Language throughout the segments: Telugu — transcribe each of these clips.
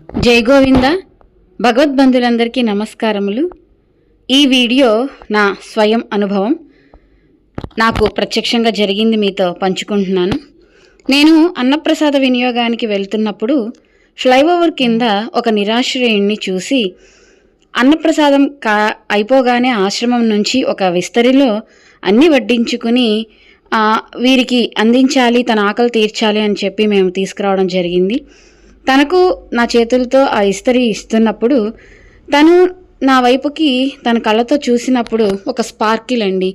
జై గోవింద. భగవద్బంధులందరికీ నమస్కారములు. ఈ వీడియో నా స్వయం అనుభవం, నాకు ప్రత్యక్షంగా జరిగింది మీతో పంచుకుంటున్నాను. నేను అన్నప్రసాద వినియోగానికి వెళ్తున్నప్పుడు ఫ్లైఓవర్ కింద ఒక నిరాశ్రయుణ్ణి చూసి అన్నప్రసాదం అయిపోగానే ఆశ్రమం నుంచి ఒక విస్తరిలో అన్నీ వడ్డించుకుని వీరికి అందించాలి, తన ఆకలి తీర్చాలి అని చెప్పి మేము తీసుకురావడం జరిగింది. తనకు నా చేతులతో ఆ ఇస్తరి ఇస్తున్నప్పుడు తను నా వైపుకి తన కళ్ళతో చూసినప్పుడు ఒక స్పార్కిల్ అండి,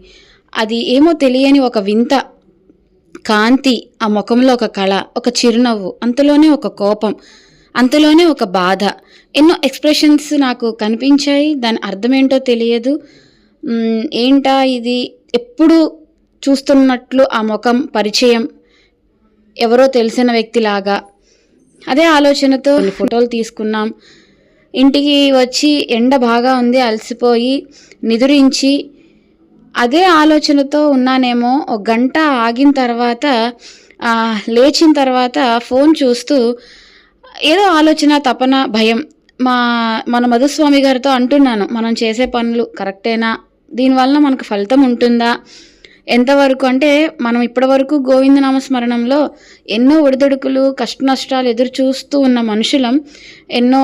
అది ఏమో తెలియని ఒక వింత కాంతి, ఆ ముఖంలో ఒక కళ, ఒక చిరునవ్వు, అంతలోనే ఒక కోపం, అంతలోనే ఒక బాధ, ఎన్నో ఎక్స్ప్రెషన్స్ నాకు కనిపించాయి. దాని అర్థమేంటో తెలియదు. ఏంటా ఇది, ఎప్పుడు చూస్తున్నట్లు ఆ ముఖం పరిచయం, ఎవరో తెలిసిన వ్యక్తిలాగా. అదే ఆలోచనతో ఫోటోలు తీసుకున్నాం. ఇంటికి వచ్చి ఎండ బాగా ఉంది, అలసిపోయి నిదురించి అదే ఆలోచనతో ఉన్నానేమో. ఒక గంట ఆగిన తర్వాత లేచిన తర్వాత ఫోన్ చూస్తూ ఏదో ఆలోచన, తపన, భయం. మన మధుస్వామి గారితో అంటున్నాను, మనం చేసే పనులు కరెక్టేనా, దీనివల్ల మనకు ఫలితం ఉంటుందా, ఎంతవరకు అంటే మనం ఇప్పటివరకు గోవిందనామ స్మరణంలో ఎన్నో ఒడిదొడుకులు, కష్ట నష్టాలు ఎదురు చూస్తూ ఉన్న మనుషులం, ఎన్నో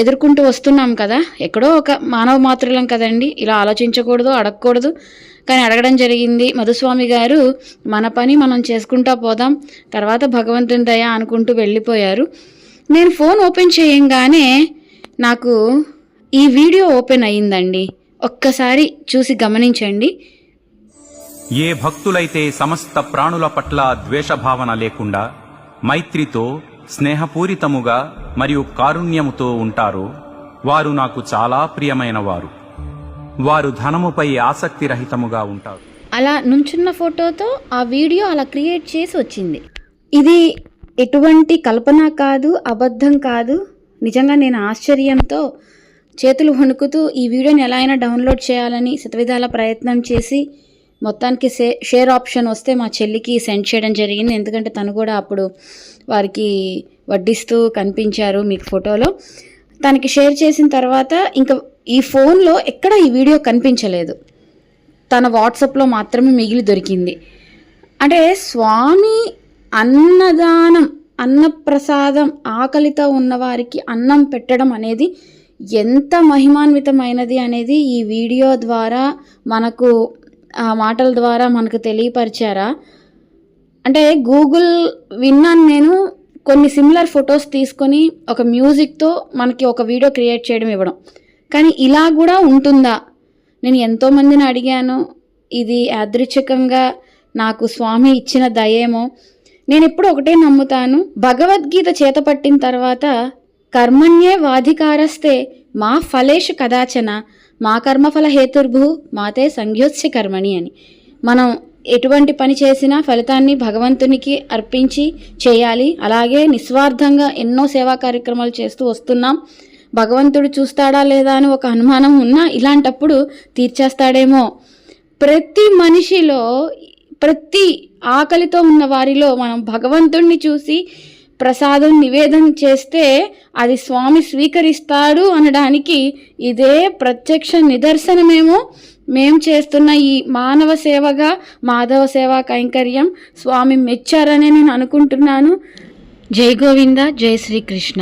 ఎదుర్కొంటూ వస్తున్నాం కదా. ఎక్కడో ఒక మానవ మాత్రులం కదండి, ఇలా ఆలోచించకూడదు, అడగకూడదు, కానీ అడగడం జరిగింది. మధుస్వామి గారు మన పని మనం చేసుకుంటా పోదాం, తర్వాత భగవంతుని దయ అనుకుంటూ వెళ్ళిపోయారు. నేను ఫోన్ ఓపెన్ చేయంగానే నాకు ఈ వీడియో ఓపెన్ అయ్యిందండి. ఒక్కసారి చూసి గమనించండి. ఏ భక్తులైతే సమస్త ప్రాణుల పట్ల ద్వేషభావన లేకుండా మైత్రితో, స్నేహపూరితముగా మరియు కారుణ్యముతో ఉంటారో వారు నాకు చాలా ప్రియమైన వారు. వారు ధనముపై ఆసక్తి రహితముగా ఉంటారు. అలా నుంచున్న ఫోటోతో ఆ వీడియో అలా క్రియేట్ చేసి వచ్చింది. ఇది ఎటువంటి కల్పన కాదు, అబద్ధం కాదు. నిజంగా నేను ఆశ్చర్యంతో చేతులు వణుకుతూ ఈ వీడియోని ఎలా అయినా డౌన్లోడ్ చేయాలని శతవిధాల ప్రయత్నం చేసి మొత్తానికి షేర్ ఆప్షన్ వస్తే మా చెల్లికి సెండ్ చేయడం జరిగింది. ఎందుకంటే తను కూడా అప్పుడు వారికి వడ్డిస్తూ కనిపించారు మీకు ఫోటోలో. తనకి షేర్ చేసిన తర్వాత ఇంకా ఈ ఫోన్లో ఎక్కడ ఈ వీడియో కనిపించలేదు, తన వాట్సాప్లో మాత్రమే మిగిలి దొరికింది. అంటే స్వామి అన్నదానం, అన్నప్రసాదం, ఆకలితో ఉన్నవారికి అన్నం పెట్టడం అనేది ఎంత మహిమాన్వితమైనది అనేది ఈ వీడియో ద్వారా మనకు, ఆ మాటల ద్వారా మనకు తెలియపరిచారా. అంటే గూగుల్ విన్నాను నేను, కొన్ని సిమిలర్ ఫొటోస్ తీసుకొని ఒక మ్యూజిక్తో మనకి ఒక వీడియో క్రియేట్ చేయడం, ఇవ్వడం. కానీ ఇలా కూడా ఉంటుందా? నేను ఎంతోమందిని అడిగాను. ఇది యాదృచ్ఛికంగా నాకు స్వామి ఇచ్చిన దయేమో. నేను ఎప్పుడు ఒకటే నమ్ముతాను, భగవద్గీత చేత పట్టిన తర్వాత కర్మణ్యే వాధికారస్తే మా ఫలేషు కదాచన మా కర్మఫల హేతుర్భు మాతే సంఘ్యోత్స్య కర్మణి అని. మనం ఎటువంటి పని చేసినా ఫలితాన్ని భగవంతునికి అర్పించి చేయాలి. అలాగే నిస్వార్థంగా ఎన్నో సేవా కార్యక్రమాలు చేస్తూ వస్తున్నాం. భగవంతుడు చూస్తాడా లేదా అని ఒక అనుమానం ఉన్నా ఇలాంటప్పుడు తీర్చేస్తాడేమో. ప్రతి మనిషిలో, ప్రతి ఆకలితో ఉన్న వారిలో మనం భగవంతుడిని చూసి ప్రసాదం నివేదన చేస్తే అది స్వామి స్వీకరిస్తాడు అనడానికి ఇదే ప్రత్యక్ష నిదర్శనమేమో. మేము చేస్తున్న ఈ మానవ సేవగా, మాధవ సేవా కైంకర్యం స్వామి మెచ్చారని నేను అనుకుంటున్నాను. జై గోవింద, జై శ్రీకృష్ణ.